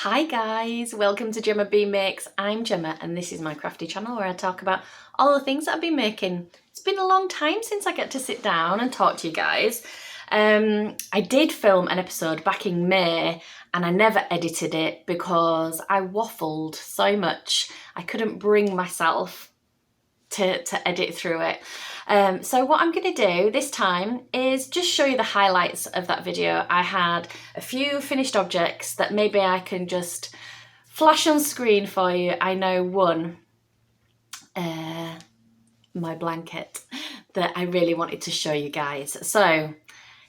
Hi guys, welcome to GemmaBeaMakes. I'm Gemma and this is my crafty channel where I talk about all the things that I've been making. It's been a long time since I get to sit down and talk to you guys. I did film an episode back in May and I never edited it because I waffled so much. I couldn't bring myself to edit through it. So what I'm going to do this time is just show you the highlights of that video. I had a few finished objects that maybe I can just flash on screen for you. I know one, my blanket, that I really wanted to show you guys. So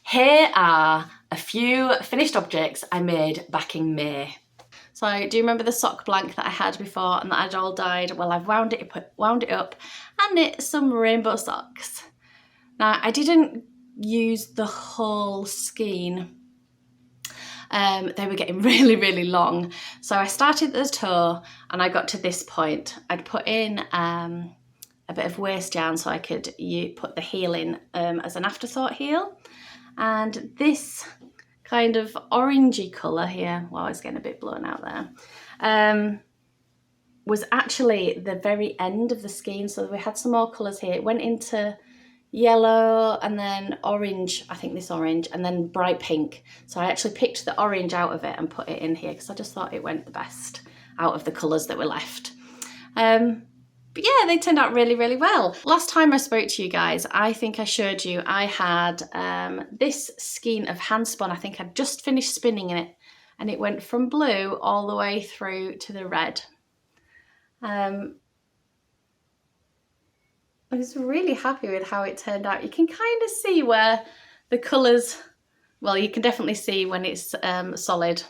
here are a few finished objects I made back in May. So do you remember the sock blank that I had before and that I'd all dyed? Well, I've wound it up and knit some rainbow socks. Now, I didn't use the whole skein. They were getting really long. So I started at the toe and I got to this point. I'd put in a bit of waste yarn so I could put the heel in as an afterthought heel. And this kind of orangey colour here, well, it's getting a bit blown out there, was actually the very end of the skein. So we had some more colours here. It went into yellow and then orange, I think this orange, and then bright pink. So I actually picked the orange out of it and put it in here because I just thought it went the best out of the colours that were left. But yeah, they turned out really well. Last time I spoke to you guys, I think I showed you I had this skein of hand spun. I think I'd just finished spinning in it and it went from blue all the way through to the red. I was really happy with how it turned out. You can kind of see where the colours, well, you can definitely see when it's solid.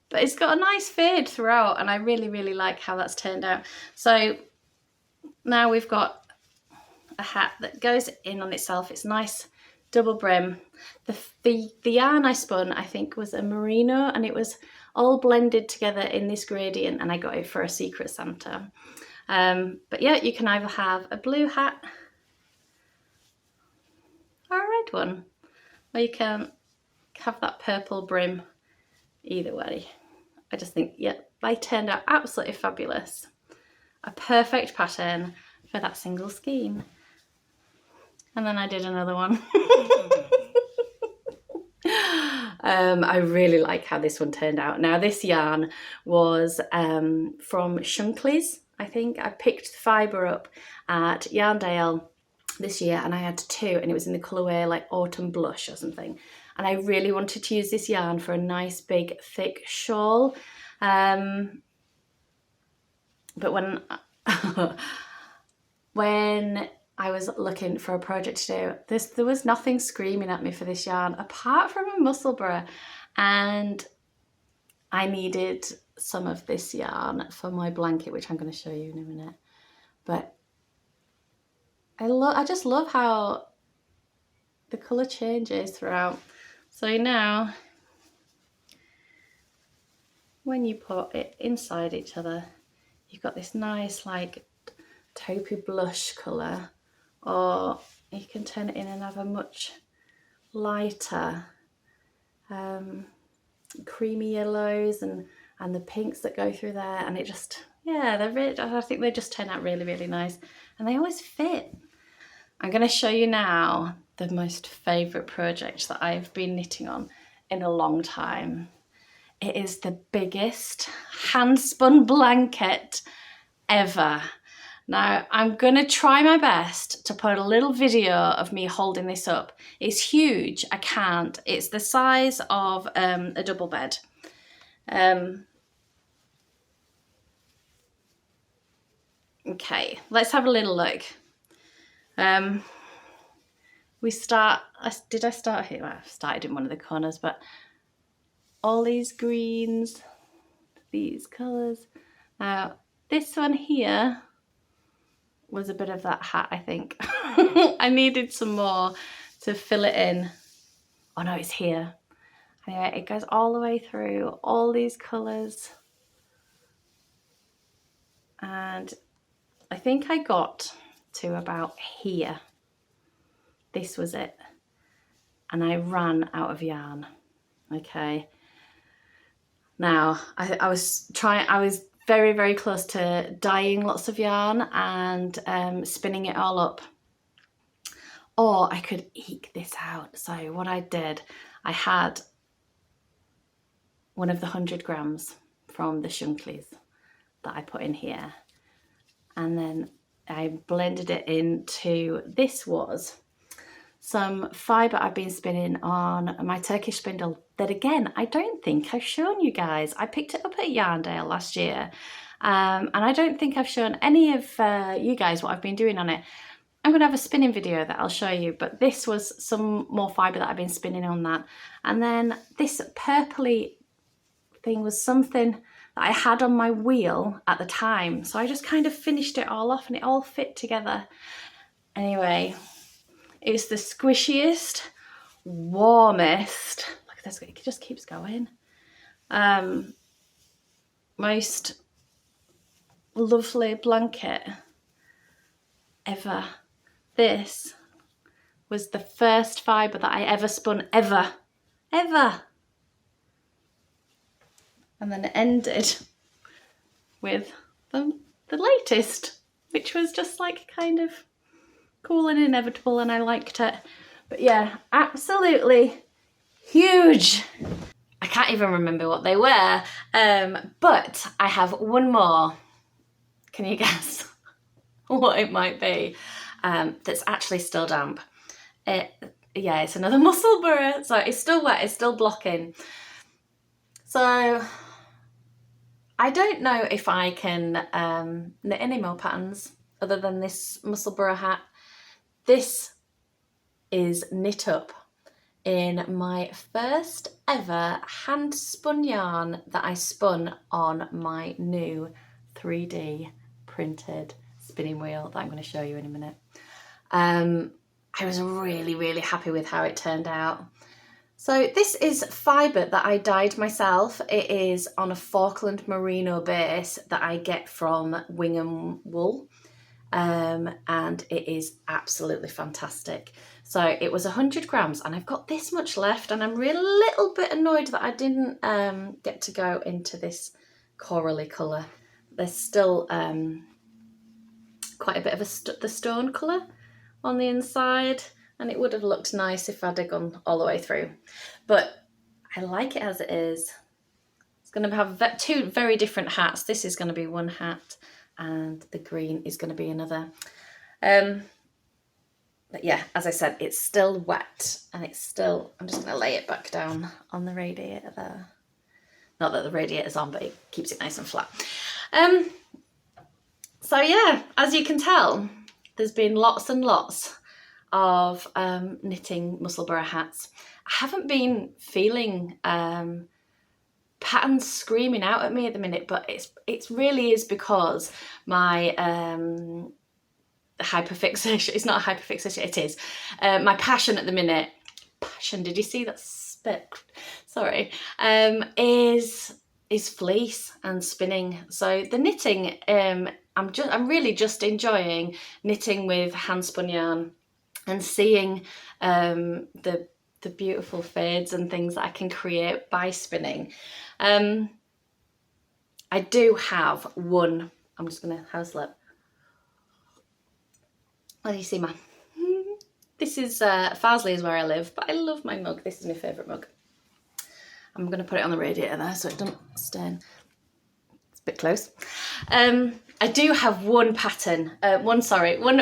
But it's got a nice fade throughout and I really like how that's turned out. So now we've got a hat that goes in on itself. It's nice double brim. The yarn I spun, I think, was a merino and it was all blended together in this gradient and I got it for a Secret Santa. But yeah, you can either have a blue hat or a red one, or you can have that purple brim. Either way, I just think, yeah, they turned out absolutely fabulous. A perfect pattern for that single skein. And then I did another one. I really like how this one turned out. Now this yarn was from Shunkley's, I think. I picked the fibre up at Yarndale this year and I had two and it was in the colourway like Autumn Blush or something. And I really wanted to use this yarn for a nice big thick shawl. But when I was looking for a project to do, there was nothing screaming at me for this yarn apart from a Musselburgh, and I needed some of this yarn for my blanket, which I'm going to show you in a minute. But I just love how the colour changes throughout. So now, when you put it inside each other, you've got this nice like taupey blush colour, or you can turn it in and have a much lighter creamy yellows and the pinks that go through there, and it just, yeah, I think they just turn out really nice and they always fit. I'm going to show you now the most favourite project that I've been knitting on in a long time. It is the biggest hand spun blanket ever. Now I'm going to try my best to put a little video of me holding this up. It's huge, I can't. It's the size of a double bed. Okay, let's have a little look. Did I start here? Well, I started in one of the corners, but all these greens, these colours. Now, this one here was a bit of that hat, I think. I needed some more to fill it in. Oh no, it's here. Anyway, it goes all the way through all these colours. And I think I got to about here. This was it. And I ran out of yarn. Okay. Now, I was very, very close to dyeing lots of yarn and spinning it all up. Or I could eke this out. So what I did, I had one of the 100 grams from the Shunkleys that I put in here. And then I blended it into, this was some fibre I've been spinning on my Turkish spindle that, again, I don't think I've shown you guys. I picked it up at Yarndale last year, and I don't think I've shown any of you guys what I've been doing on it. I'm going to have a spinning video that I'll show you, but this was some more fibre that I've been spinning on that. And then this purpley thing was something that I had on my wheel at the time. So I just kind of finished it all off and it all fit together. Anyway, it's the squishiest, warmest, look at this, it just keeps going. Most lovely blanket ever. This was the first fibre that I ever spun, ever. And then it ended with the latest, which was just like kind of cool and inevitable, and I liked it. But yeah, absolutely huge. I can't even remember what they were, but I have one more. Can you guess what it might be? That's actually still damp. Yeah, it's another Musselburgh. So it's still wet, it's still blocking. So I don't know if I can knit any more patterns other than this Musselburgh hat. This is knit up in my first ever hand spun yarn that I spun on my new 3D printed spinning wheel that I'm going to show you in a minute. I was really, really happy with how it turned out. So this is fibre that I dyed myself. It is on a Falkland merino base that I get from Wingham Wool, and it is absolutely fantastic. So it was 100 grams and I've got this much left, and I'm really a little bit annoyed that I didn't get to go into this corally colour. There's still quite a bit of the stone colour on the inside, and it would have looked nice if I'd have gone all the way through. But I like it as it is. It's going to have two very different hats. This is going to be one hat and the green is going to be another. But yeah, as I said, it's still wet and it's still, I'm just going to lay it back down on the radiator there. Not that the radiator's on, but it keeps it nice and flat. So yeah, as you can tell, there's been lots and lots of knitting Musselburgh hats. I haven't been feeling patterns screaming out at me at the minute, but it really is because my hyperfixation, it's not a hyperfixation, it is. My passion at the minute, did you see that spit? Sorry, is fleece and spinning. So the knitting, I'm really just enjoying knitting with hand spun yarn and seeing the beautiful fades and things that I can create by spinning. I do have one, I'm just gonna house lip. Oh, you see this is Farsley is where I live, but I love my mug. This is my favourite mug. I'm gonna put it on the radiator there so it doesn't stain. It's a bit close. I do have one pattern, one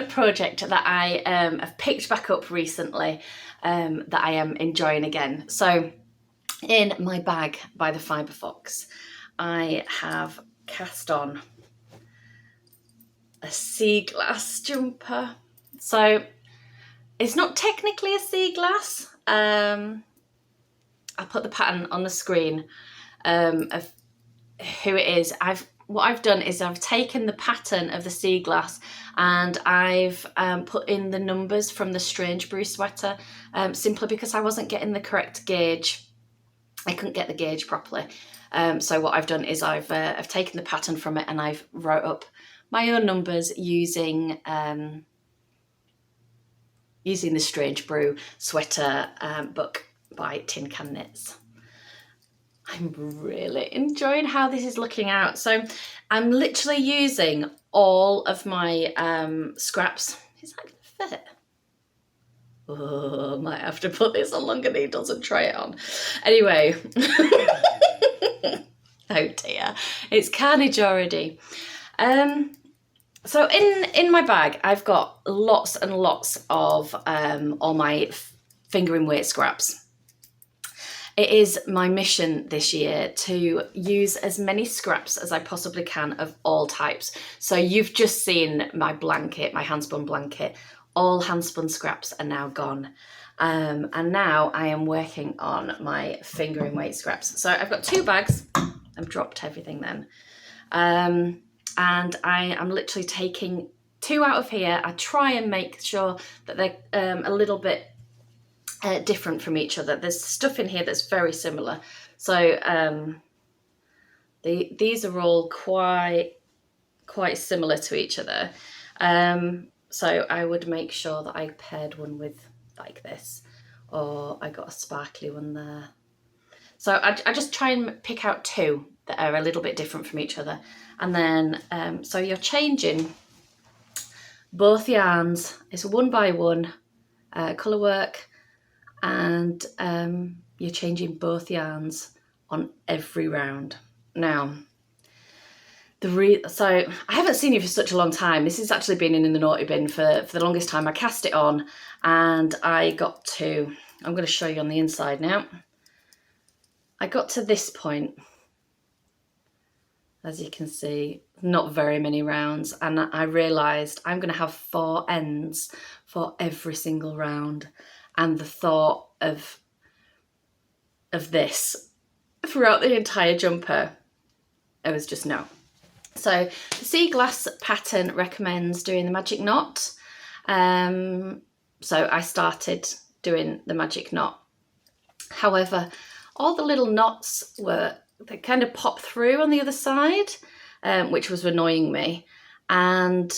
project that I have picked back up recently that I am enjoying again. So in my bag by the Fibre Fox, I have cast on a sea glass jumper. So it's not technically a sea glass. I'll put the pattern on the screen of who it is. What I've done is I've taken the pattern of the sea glass and I've put in the numbers from the Strange Brew sweater, simply because I wasn't getting the correct gauge. I couldn't get the gauge properly. So what I've done is I've taken the pattern from it and I've wrote up my own numbers using the Strange Brew sweater book by Tin Can Knits. I'm really enjoying how this is looking out. So I'm literally using all of my scraps. Is that gonna fit? Oh, might have to put this on longer needles and try it on. Anyway. Oh dear, it's carnage already. So in my bag, I've got lots and lots of all my fingering weight scraps. It is my mission this year to use as many scraps as I possibly can of all types. So you've just seen my blanket, my handspun blanket. All handspun scraps are now gone. And now I am working on my fingering weight scraps. So I've got 2 bags. I've dropped everything then. And I am literally taking 2 out of here. I try and make sure that they're a little bit different from each other. There's stuff in here that's very similar. So these are all quite similar to each other. So I would make sure that I paired one with like this, or I got a sparkly one there. So I just try and pick out 2 that are a little bit different from each other. And then, so you're changing both yarns. It's 1 by 1 colour work, and you're changing both yarns on every round. Now, so I haven't seen you for such a long time. This has actually been in the naughty bin for the longest time. I cast it on and I got to, I'm going to show you on the inside now. I got to this point, as you can see, not very many rounds, and I realised I'm going to have 4 ends for every single round, and the thought of this throughout the entire jumper, it was just no. So the sea glass pattern recommends doing the magic knot, so I started doing the magic knot. However, all the little knots they kind of popped through on the other side, which was annoying me. And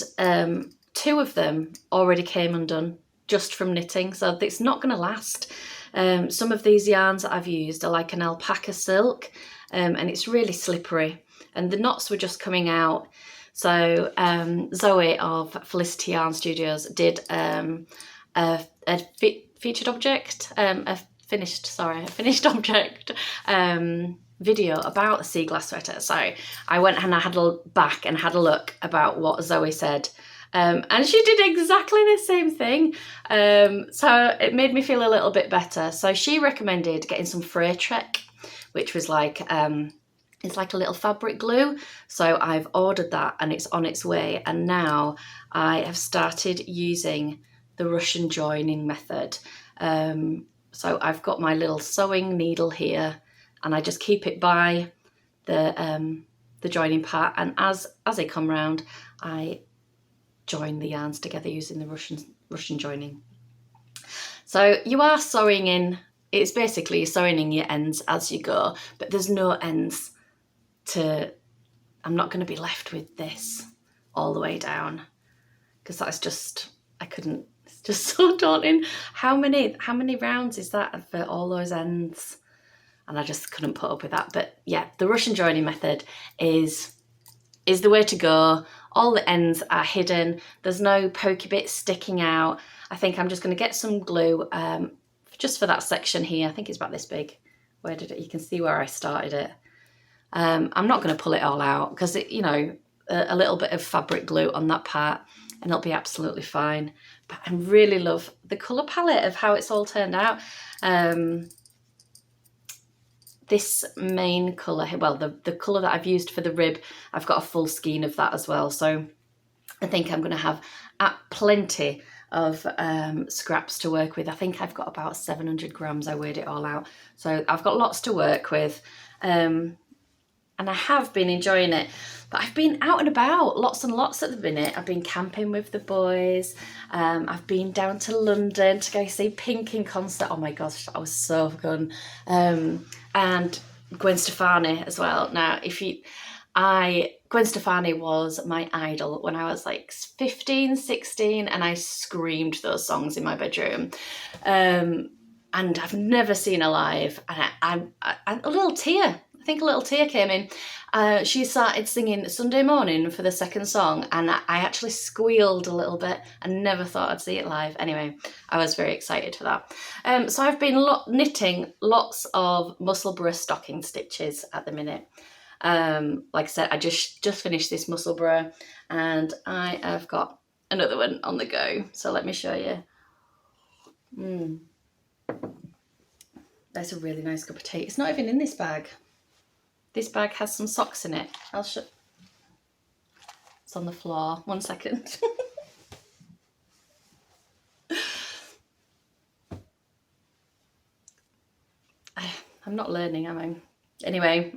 2 of them already came undone just from knitting, so it's not going to last. Some of these yarns that I've used are like an alpaca silk, and it's really slippery, and the knots were just coming out. So Zoe of Felicity Yarn Studios did a featured object, a finished object video about the sea glass sweater. So I went and I had a back and had a look about what Zoe said, and she did exactly the same thing. So it made me feel a little bit better. So she recommended getting some Fraytrek, which was like it's like a little fabric glue. So I've ordered that and it's on its way, and now I have started using the Russian joining method. So I've got my little sewing needle here, and I just keep it by the joining part, and as they come round, I join the yarns together using the Russian joining. So you are sewing in, it's basically you're sewing in your ends as you go, but there's no ends I'm not going to be left with this all the way down, because that's just, it's just so daunting. How many rounds is that for all those ends? And I just couldn't put up with that. But yeah, the Russian joining method is the way to go. All the ends are hidden. There's no pokey bits sticking out. I think I'm just going to get some glue just for that section here. I think it's about this big. You can see where I started it. I'm not going to pull it all out because a little bit of fabric glue on that part and it'll be absolutely fine. But I really love the colour palette of how it's all turned out. This main colour, well, the colour that I've used for the rib, I've got a full skein of that as well. So I think I'm going to have plenty of scraps to work with. I think I've got about 700 grams. I weighed it all out. So I've got lots to work with. And I have been enjoying it. But I've been out and about, lots and lots at the minute. I've been camping with the boys. I've been down to London to go see Pink in concert. Oh my gosh, that was so fun. And Gwen Stefani as well. Now, Gwen Stefani was my idol when I was like 15, 16, and I screamed those songs in my bedroom. And and I've never seen her live, and a little tear. I think a little tear came in. She started singing Sunday Morning for the second song, and I actually squealed a little bit. I never thought I'd see it live. Anyway, I was very excited for that. So I've been knitting lots of Musselburgh stocking stitches at the minute. Like I said, I just finished this Musselburgh, and I have got another one on the go. So let me show you. That's a really nice cup of tea. It's not even in this bag. This bag has some socks in it. I'll show. It's on the floor. 1 second. I'm not learning, am I? Anyway.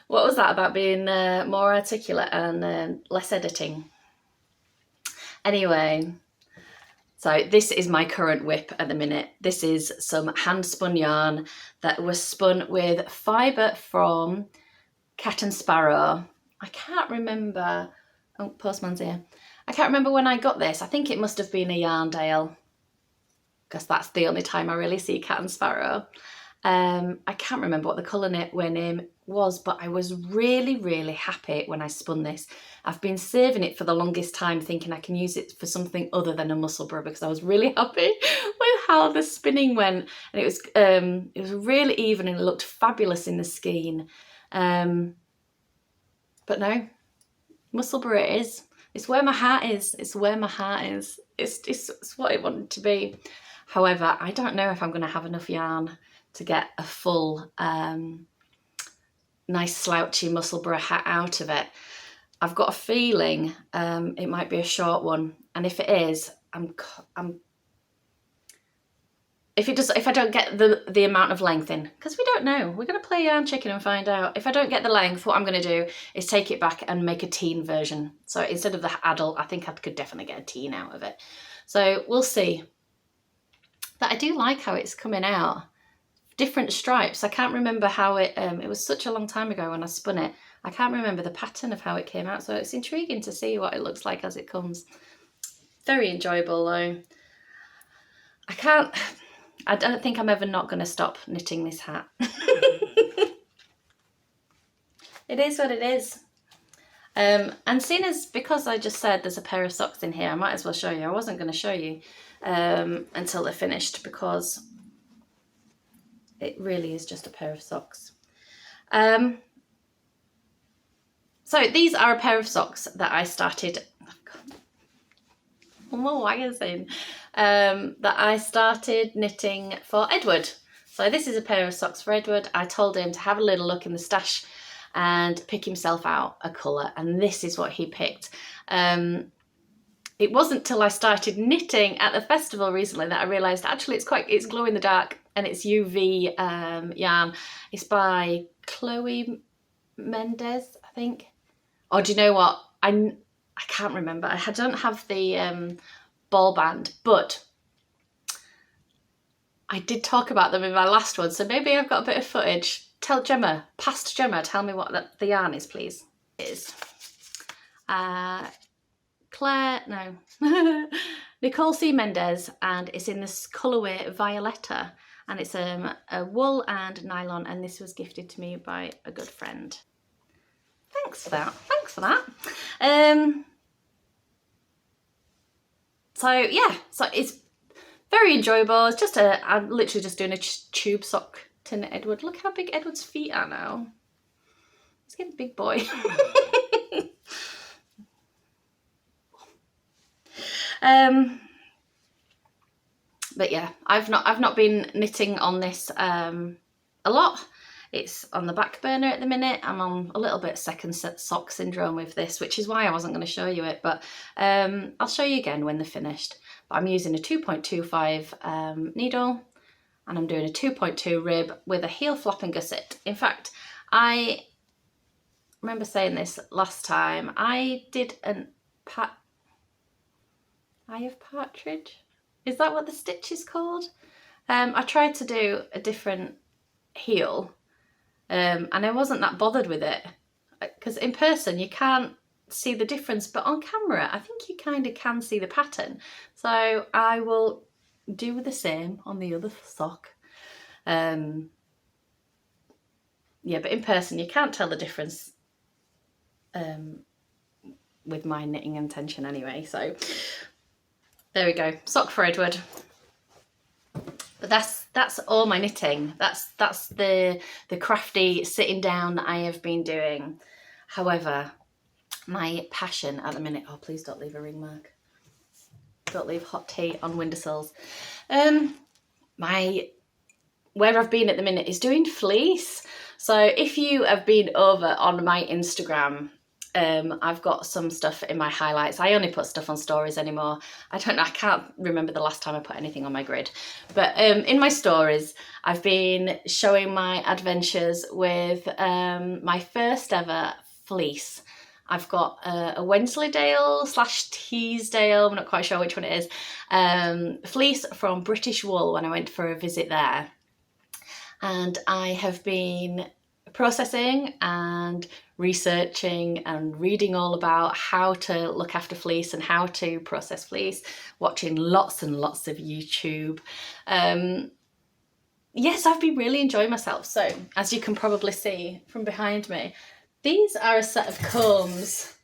What was that about being more articulate and less editing? Anyway. So this is my current whip at the minute. This is some hand spun yarn that was spun with fibre from Cat and Sparrow. I can't remember, oh, postman's here. I can't remember when I got this. I think it must have been a Yarndale, because that's the only time I really see Cat and Sparrow. I can't remember what the colour name was, but I was really, really happy when I spun this. I've been saving it for the longest time, thinking I can use it for something other than a Musselburgh, because I was really happy with how the spinning went, and it was really even and it looked fabulous in the skein. But no, Musselburgh it is. It's where my heart is. It's where my heart is. It's what I wanted to be. However, I don't know if I'm going to have enough yarn to get a full nice slouchy Musselburgh hat out of it. I've got a feeling it might be a short one, and if it is, if I don't get the amount of length in, because we don't know, we're going to play yarn chicken and find out. If I don't get the length, what I'm going to do is take it back and make a teen version. So instead of the adult, I think I could definitely get a teen out of it. So we'll see. But I do like how it's coming out. Different stripes. I can't remember how it was such a long time ago when I spun it. I can't remember the pattern of how it came out, so it's intriguing to see what it looks like as it comes. Very enjoyable though. I don't think I'm ever not going to stop knitting this hat. It is what it is. And seeing as, because I just said there's a pair of socks in here, I might as well show you. I wasn't going to show you until they're finished, because it really is just a pair of socks. So these are a pair of socks that I started, that I started knitting for Edward. So this is a pair of socks for Edward. I told him to have a little look in the stash and pick himself out a colour, and this is what he picked. It wasn't till I started knitting at the festival recently that I realised actually it's glow in the dark, and it's UV yarn. It's by Chloe Mendez, I think. Oh, do you know what? I can't remember. I don't have the ball band, but I did talk about them in my last one, so maybe I've got a bit of footage. Tell Gemma, past Gemma, tell me what the yarn is, please. It is Nicole C. Mendez, and it's in this colourway Violetta, and it's a wool and nylon, and this was gifted to me by a good friend. Thanks for that. So yeah, so it's very enjoyable. It's just I'm literally just doing a tube sock to knit Edward. Look how big Edward's feet are now. He's getting a big boy. But yeah, I've not been knitting on this a lot. It's on the back burner at the minute. I'm on a little bit second sock syndrome with this, which is why I wasn't going to show you it, but I'll show you again when they're finished. But I'm using a 2.25 needle, and I'm doing a 2.2 rib with a heel flap and gusset. In fact, I remember saying this last time. I did eye of partridge. Is that what the stitch is called? I tried to do a different heel, and I wasn't that bothered with it, because in person you can't see the difference, but on camera I think you kind of can see the pattern. So I will do the same on the other sock. Yeah, but in person you can't tell the difference with my knitting intention anyway. So there we go, sock for Edward. But that's all my knitting. That's the crafty sitting down that I have been doing. However, my passion at the minute, oh please don't leave a ring mark. Don't leave hot tea on windowsills. Where I've been at the minute is doing fleece. So if you have been over on my Instagram, I've got some stuff in my highlights. I only put stuff on stories anymore. I don't know, I can't remember the last time I put anything on my grid. But in my stories, I've been showing my adventures with my first ever fleece. I've got a Wensleydale / Teesdale, I'm not quite sure which one it is, fleece from British Wool when I went for a visit there. And I have been processing and researching and reading all about how to look after fleece and how to process fleece, watching lots and lots of YouTube. Yes, I've been really enjoying myself. So as you can probably see from behind me, these are a set of combs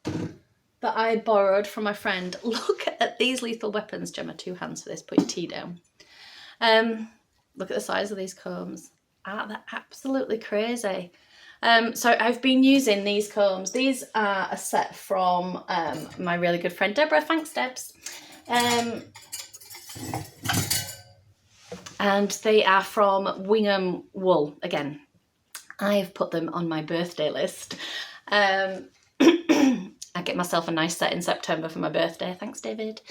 that I borrowed from my friend. Look at these lethal weapons, Gemma, 2 hands for this, put your tea down. Look at the size of these combs. They're absolutely crazy. So I've been using these combs. These are a set from my really good friend Deborah, thanks Debs. And they are from Wingham Wool. Again, I've put them on my birthday list. I get myself a nice set in September for my birthday, thanks David.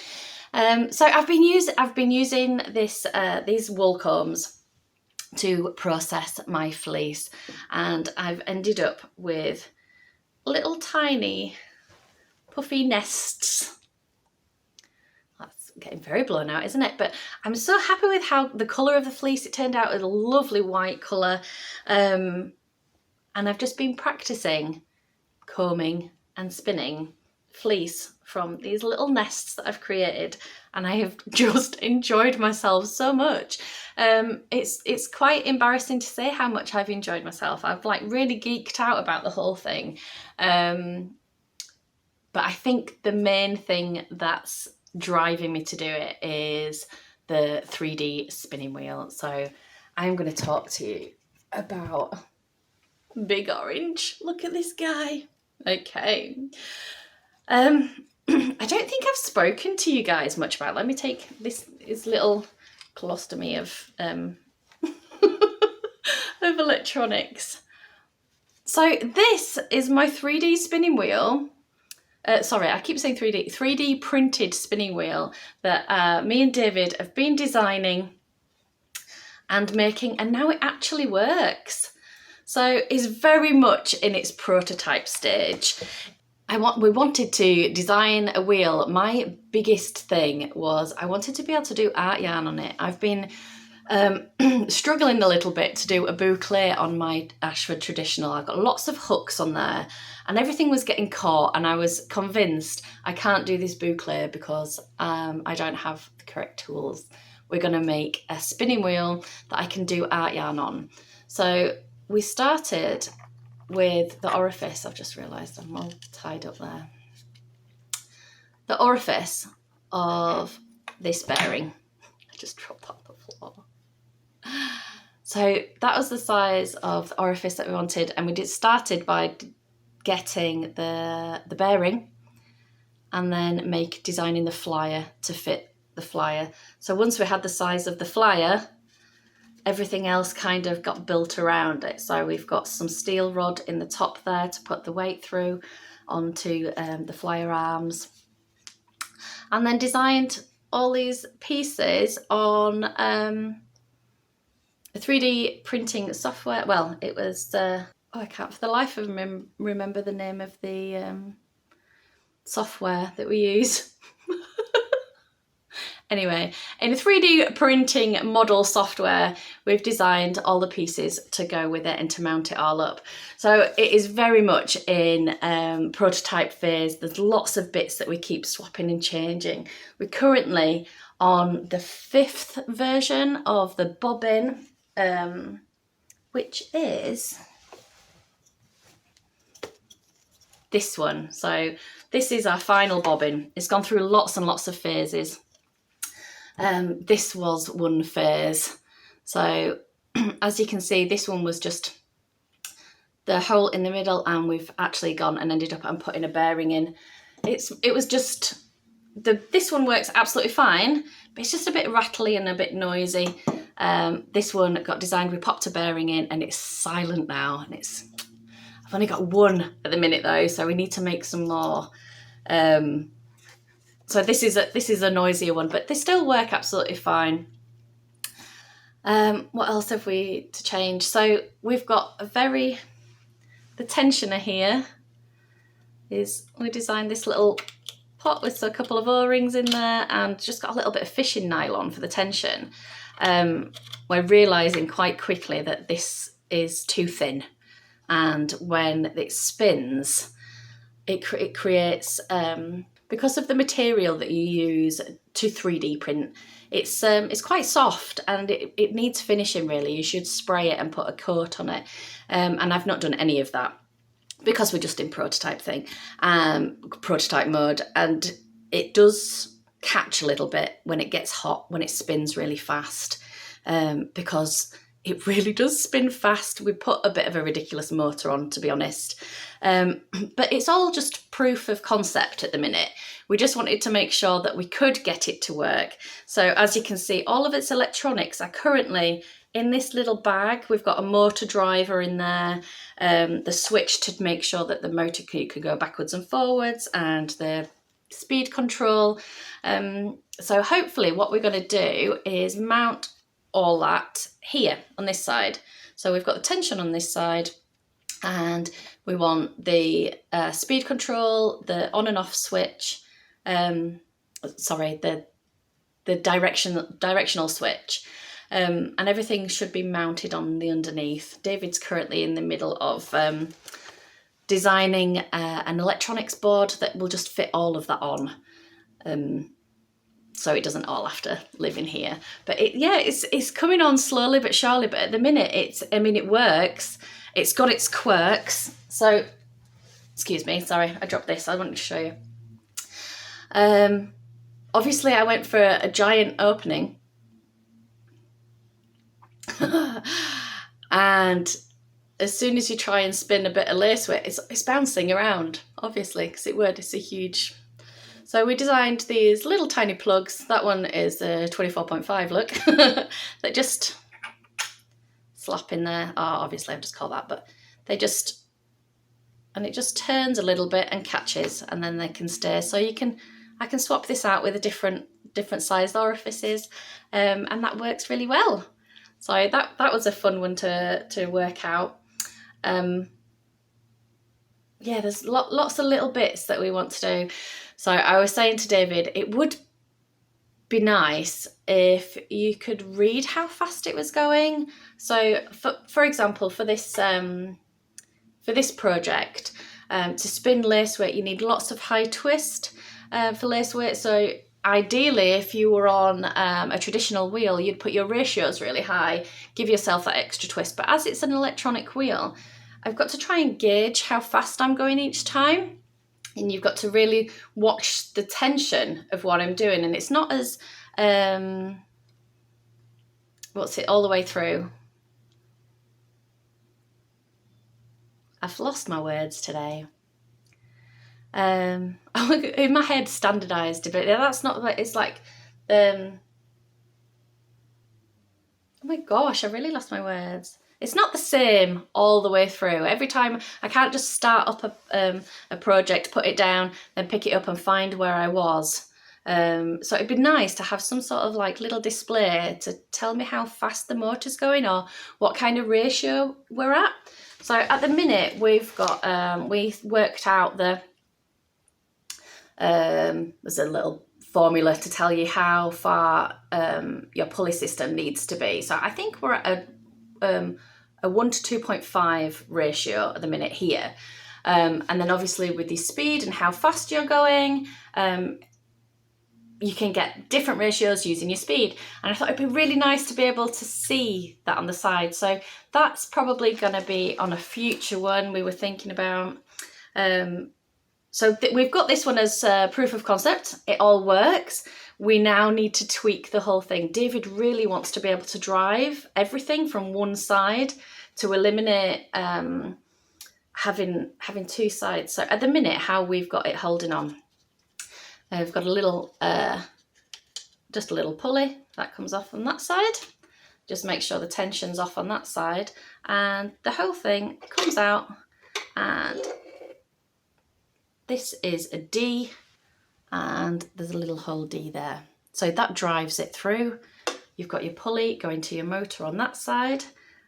So I've been using these wool combs to process my fleece, and I've ended up with little tiny puffy nests. That's getting very blown out, isn't it? But I'm so happy with how the colour of the fleece, it turned out with a lovely white colour, and I've just been practicing combing and spinning fleece from these little nests that I've created, and I have just enjoyed myself so much. It's quite embarrassing to say how much I've enjoyed myself. I've like really geeked out about the whole thing, but I think the main thing that's driving me to do it is the 3D spinning wheel. So I'm going to talk to you about Big Orange. Look at this guy. Okay. I don't think I've spoken to you guys much about. Let me take this little colostomy of of electronics. So this is my 3D spinning wheel. Sorry, I keep saying 3D printed spinning wheel that me and David have been designing and making, and now it actually works. So it's very much in its prototype stage. We wanted to design a wheel. My biggest thing was I wanted to be able to do art yarn on it. I've been struggling a little bit to do a boucle on my Ashford traditional. I've got lots of hooks on there and everything was getting caught, and I was convinced I can't do this boucle because I don't have the correct tools. We're going to make a spinning wheel that I can do art yarn on. So we started with the orifice. I've just realised I'm all tied up there. The orifice of this bearing. I just dropped that on the floor. So that was the size of the orifice that we wanted, and we started by getting the bearing and then designing the flyer to fit the flyer. So once we had the size of the flyer, everything else kind of got built around it. So we've got some steel rod in the top there to put the weight through onto the flyer arms, and then designed all these pieces on a 3D printing software. Well, it was, I can't for the life of me remember the name of the software that we use. Anyway, in a 3D printing model software, we've designed all the pieces to go with it and to mount it all up. So it is very much in prototype phase. There's lots of bits that we keep swapping and changing. We're currently on the 5th version of the bobbin, which is this one. So this is our final bobbin. It's gone through lots and lots of phases. This was one phase. So as you can see, this one was just the hole in the middle, and we've actually gone and ended up and putting a bearing in. It was just, this one works absolutely fine, but it's just a bit rattly and a bit noisy. This one got designed, we popped a bearing in, and it's silent now, and I've only got one at the minute though, so we need to make some more. So this is a noisier one, but they still work absolutely fine. What else have we to change? So we've got the tensioner here we designed this little pot with a couple of O-rings in there, and just got a little bit of fishing nylon for the tension. We're realising quite quickly that this is too thin, and when it spins, it creates, because of the material that you use to 3D print, it's quite soft, and it needs finishing really. You should spray it and put a coat on it, and I've not done any of that because we're just in prototype mode, and it does catch a little bit when it gets hot, when it spins really fast, because it really does spin fast. We put a bit of a ridiculous motor on, to be honest, but it's all just proof of concept at the minute. We just wanted to make sure that we could get it to work. So as you can see, all of its electronics are currently in this little bag. We've got a motor driver in there, the switch to make sure that the motor could go backwards and forwards, and the speed control. So hopefully what we're going to do is mount all that here on this side. So we've got the tension on this side, and we want the speed control, the on and off switch, the directional switch, and everything should be mounted on the underneath. David's currently in the middle of designing an electronics board that will just fit all of that on, so it doesn't all have to live in here. But it's coming on slowly but surely, but at the minute it works. It's got its quirks. So excuse me, sorry, I dropped this. I wanted to show you. Obviously I went for a giant opening and as soon as you try and spin a bit of lace with it, it's bouncing around, obviously, because it's a huge. So we designed these little tiny plugs. That one is a 24.5, look, that just slap in there. Oh, obviously I've just called that, but it just turns a little bit and catches, and then they can stay. So I can swap this out with a different sized orifices, and that works really well. So that was a fun one to work out. There's lots of little bits that we want to do. So I was saying to David, it would be nice if you could read how fast it was going. So for example, for this project, to spin lace weight, you need lots of high twist for lace weight. So ideally, if you were on a traditional wheel, you'd put your ratios really high, give yourself that extra twist. But as it's an electronic wheel, I've got to try and gauge how fast I'm going each time. And you've got to really watch the tension of what I'm doing. And it's not as, all the way through. I've lost my words today. In my head, standardized a bit. That's not what it's like. Oh my gosh, I really lost my words. It's not the same all the way through. Every time, I can't just start up a project, put it down, then pick it up and find where I was. So it'd be nice to have some sort of like little display to tell me how fast the motor's going or what kind of ratio we're at. So at the minute, we've got, we worked out there's a little formula to tell you how far your pulley system needs to be. So I think we're at a 1 to 2.5 ratio at the minute here. And then obviously with the speed and how fast you're going, you can get different ratios using your speed. And I thought it'd be really nice to be able to see that on the side. So that's probably going to be on a future one we were thinking about. So we've got this one as proof of concept. It all works. We now need to tweak the whole thing. David really wants to be able to drive everything from one side to eliminate having two sides. So at the minute, how we've got it holding on, we've got a little, just a little pulley that comes off on that side. Just make sure the tension's off on that side, and the whole thing comes out, and this is a D, and there's a little hole D there. So that drives it through. You've got your pulley going to your motor on that side,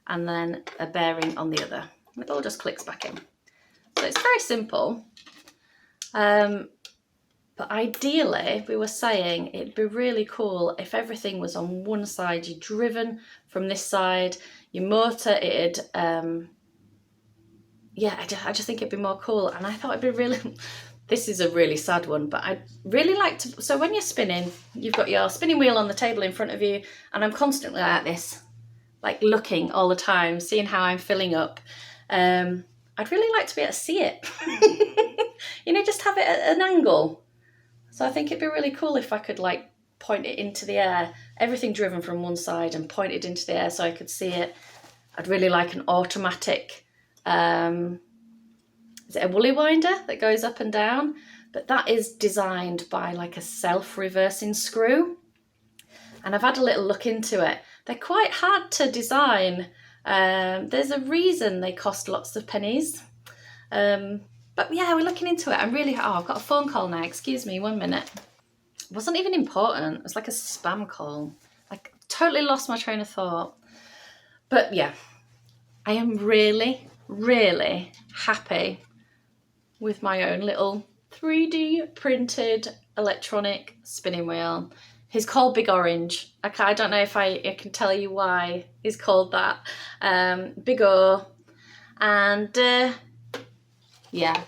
and then a bearing on the other. It all just clicks back in. So it's very simple. But ideally, we were saying it'd be really cool if everything was on one side. You're driven from this side, your motor, it'd, yeah, I just think it'd be more cool. And I thought it'd be really, this is a really sad one, but I'd really like to, so when you're spinning, you've got your spinning wheel on the table in front of you, and I'm constantly like this, like looking all the time, seeing how I'm filling up. I'd really like to be able to see it, you know, just have it at an angle. So I think it'd be really cool if I could like point it into the air, everything driven from one side, and point it into the air so I could see it. I'd really like an automatic, is it a woolly winder that goes up and down? But that is designed by like a self-reversing screw. And I've had a little look into it. They're quite hard to design. There's a reason they cost lots of pennies. But yeah, we're looking into it. I'm really, oh, I've got a phone call now. Excuse me, 1 minute. It wasn't even important. It was like a spam call. Like, totally lost my train of thought. But yeah, I am really, really happy with my own little 3D printed electronic spinning wheel. He's called Big Orange. I don't know if I can tell you why he's called that. Big O. And yeah,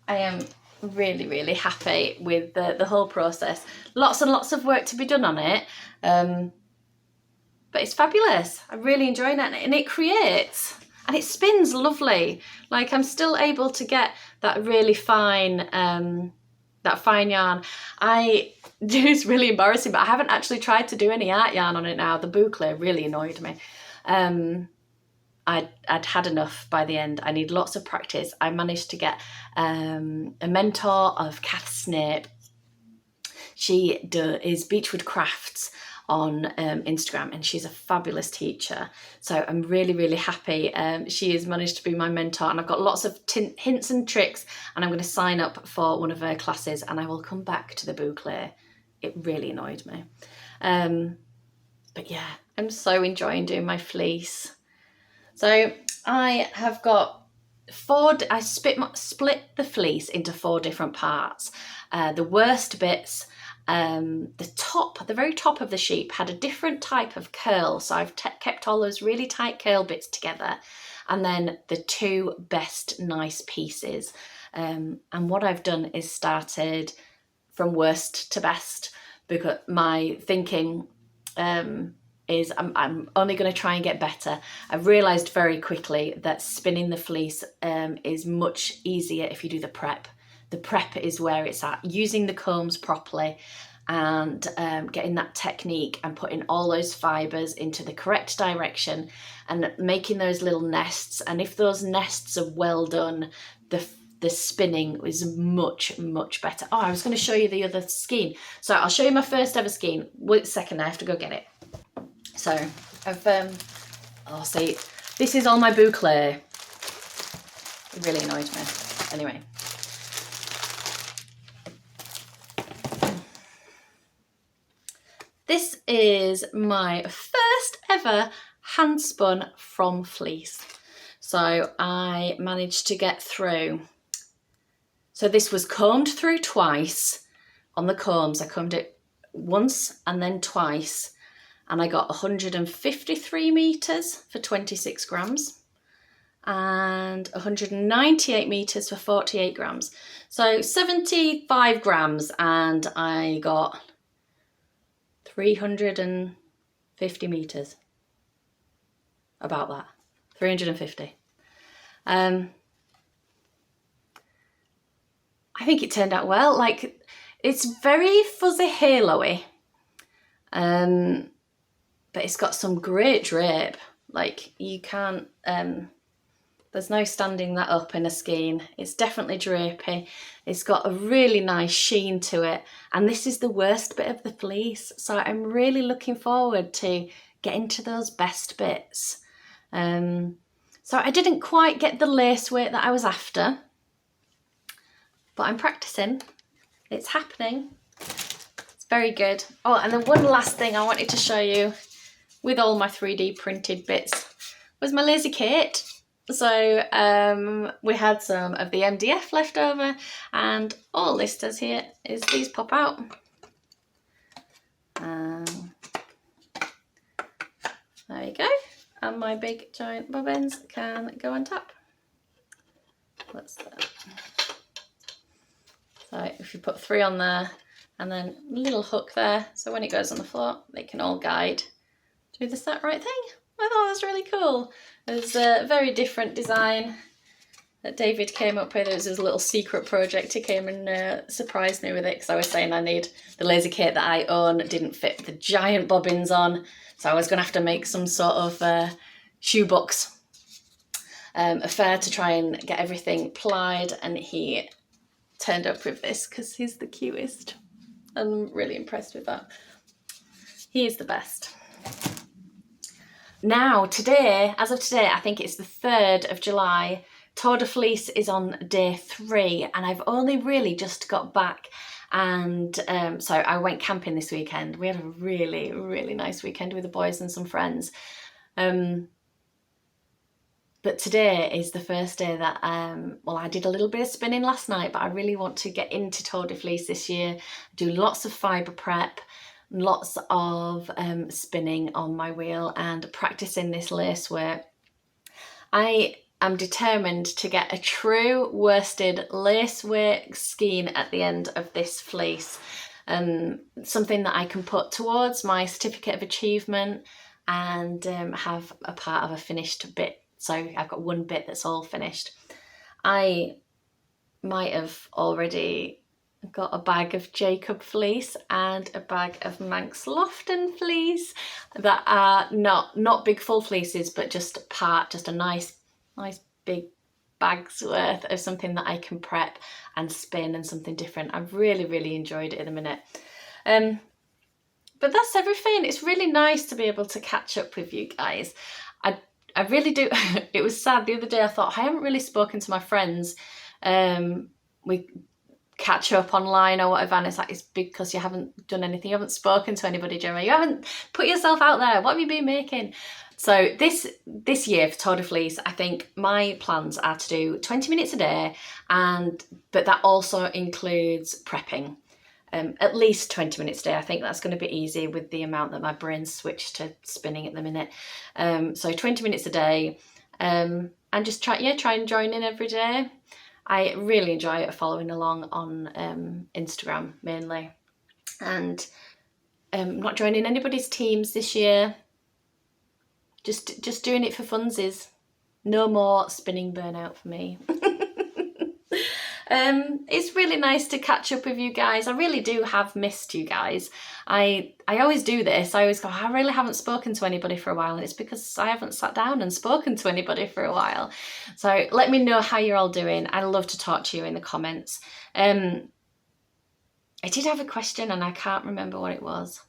I am really, really happy with the whole process. Lots and lots of work to be done on it. But it's fabulous. I'm really enjoying it. And it creates, and it spins lovely. Like, I'm still able to get that really fine, that fine yarn. It's really embarrassing, but I haven't actually tried to do any art yarn on it now. The boucle really annoyed me. I'd had enough by the end. I need lots of practice. I managed to get a mentor of Kath Snape. She is Beechwood Crafts on Instagram, and she's a fabulous teacher. So I'm really, really happy. She has managed to be my mentor, and I've got lots of hints and tricks, and I'm going to sign up for one of her classes, and I will come back to the boucle. It really annoyed me. But yeah, I'm so enjoying doing my fleece. So I have got I split the fleece into 4 different parts. The worst bits, the very top of the sheep had a different type of curl. So I've kept all those really tight curl bits together. And then the 2 best nice pieces. And what I've done is started from worst to best, because my thinking is I'm only going to try and get better. I've realised very quickly that spinning the fleece is much easier if you do the prep. The prep is where it's at, using the combs properly, and getting that technique and putting all those fibres into the correct direction and making those little nests. And if those nests are well done, the spinning is much, much better. Oh, I was going to show you the other skein. So I'll show you my first ever skein. Wait a second, I have to go get it. So I've, oh, see, this is all my boucle. It really annoyed me. Anyway. This is my first ever hand spun from fleece. So I managed to get through. So this was combed through twice on the combs. I combed it once and then twice. And I got 153 meters for 26 grams. and 198 meters for 48 grams. So 75 grams, and I got 350 meters. About that, 350. I think it turned out well. Like, it's very fuzzy halo-y, but it's got some great drape. Like, you can't, there's no standing that up in a skein. It's definitely drapey. It's got a really nice sheen to it. And this is the worst bit of the fleece. So I'm really looking forward to getting to those best bits. So I didn't quite get the lace weight that I was after, but I'm practicing. It's happening. It's very good. Oh, and then one last thing I wanted to show you with all my 3D printed bits was my lazy Kate. So we had some of the MDF left over, and all this does here is these pop out. There you go. And my big giant bobbins can go on top. What's that? So if you put 3 on there, and then a little hook there, so when it goes on the floor, they can all guide to the set right thing. I thought that was really cool. It was a very different design that David came up with. It was his little secret project. He came and surprised me with it, because I was saying I need the laser kit that I own didn't fit the giant bobbins on, so I was going to have to make some sort of shoebox affair to try and get everything plied, and he turned up with this because he's the cutest. I'm really impressed with that. He is the best. Now, today, as of today, I think it's the 3rd of July, Tour de Fleece is on day 3, and I've only really just got back, and so I went camping this weekend. We had a really, really nice weekend with the boys and some friends. But today is the first day that, well, I did a little bit of spinning last night, but I really want to get into Tour de Fleece this year, do lots of fibre prep, lots of spinning on my wheel and practicing this lace work. I am determined to get a true worsted lace work skein at the end of this fleece, something that I can put towards my certificate of achievement and have a part of a finished bit. So I've got one bit that's all finished. I might have already got a bag of Jacob fleece and a bag of Manx Lofton fleece that are not big full fleeces, but just a nice big bag's worth of something that I can prep and spin and something different. I've really enjoyed it at the minute. But that's everything. It's really nice to be able to catch up with you guys. I really do. It was sad the other day. I thought, I haven't really spoken to my friends. We catch up online or whatever, and it's like, it's because you haven't done anything. You haven't spoken to anybody, Gemma. You haven't put yourself out there. What have you been making? So this year for Tour de Fleece, I think my plans are to do 20 minutes a day, but that also includes prepping. At least 20 minutes a day. I think that's going to be easy with the amount that my brain's switched to spinning at the minute. So 20 minutes a day, and just try and join in every day. I really enjoy following along on Instagram mainly, and not joining anybody's teams this year. Just doing it for funsies. No more spinning burnout for me. It's really nice to catch up with you guys. I really do have missed you guys. I always do this. I always go, I really haven't spoken to anybody for a while, and it's because I haven't sat down and spoken to anybody for a while. So let me know how you're all doing. I love to talk to you in the comments. I did have a question and I can't remember what it was.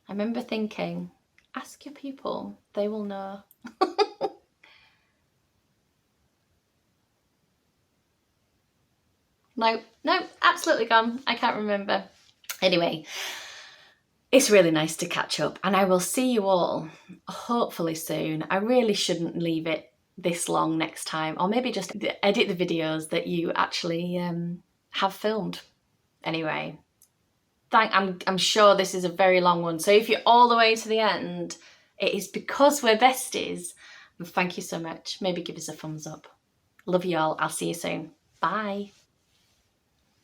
I remember thinking, ask your people, they will know. No, absolutely gone. I can't remember. Anyway, it's really nice to catch up, and I will see you all hopefully soon. I really shouldn't leave it this long next time, or maybe just edit the videos that you actually have filmed. Anyway, I'm sure this is a very long one, so if you're all the way to the end, it is because we're besties, And thank you so much. Maybe give us a thumbs up. Love you all. I'll see you soon. Bye.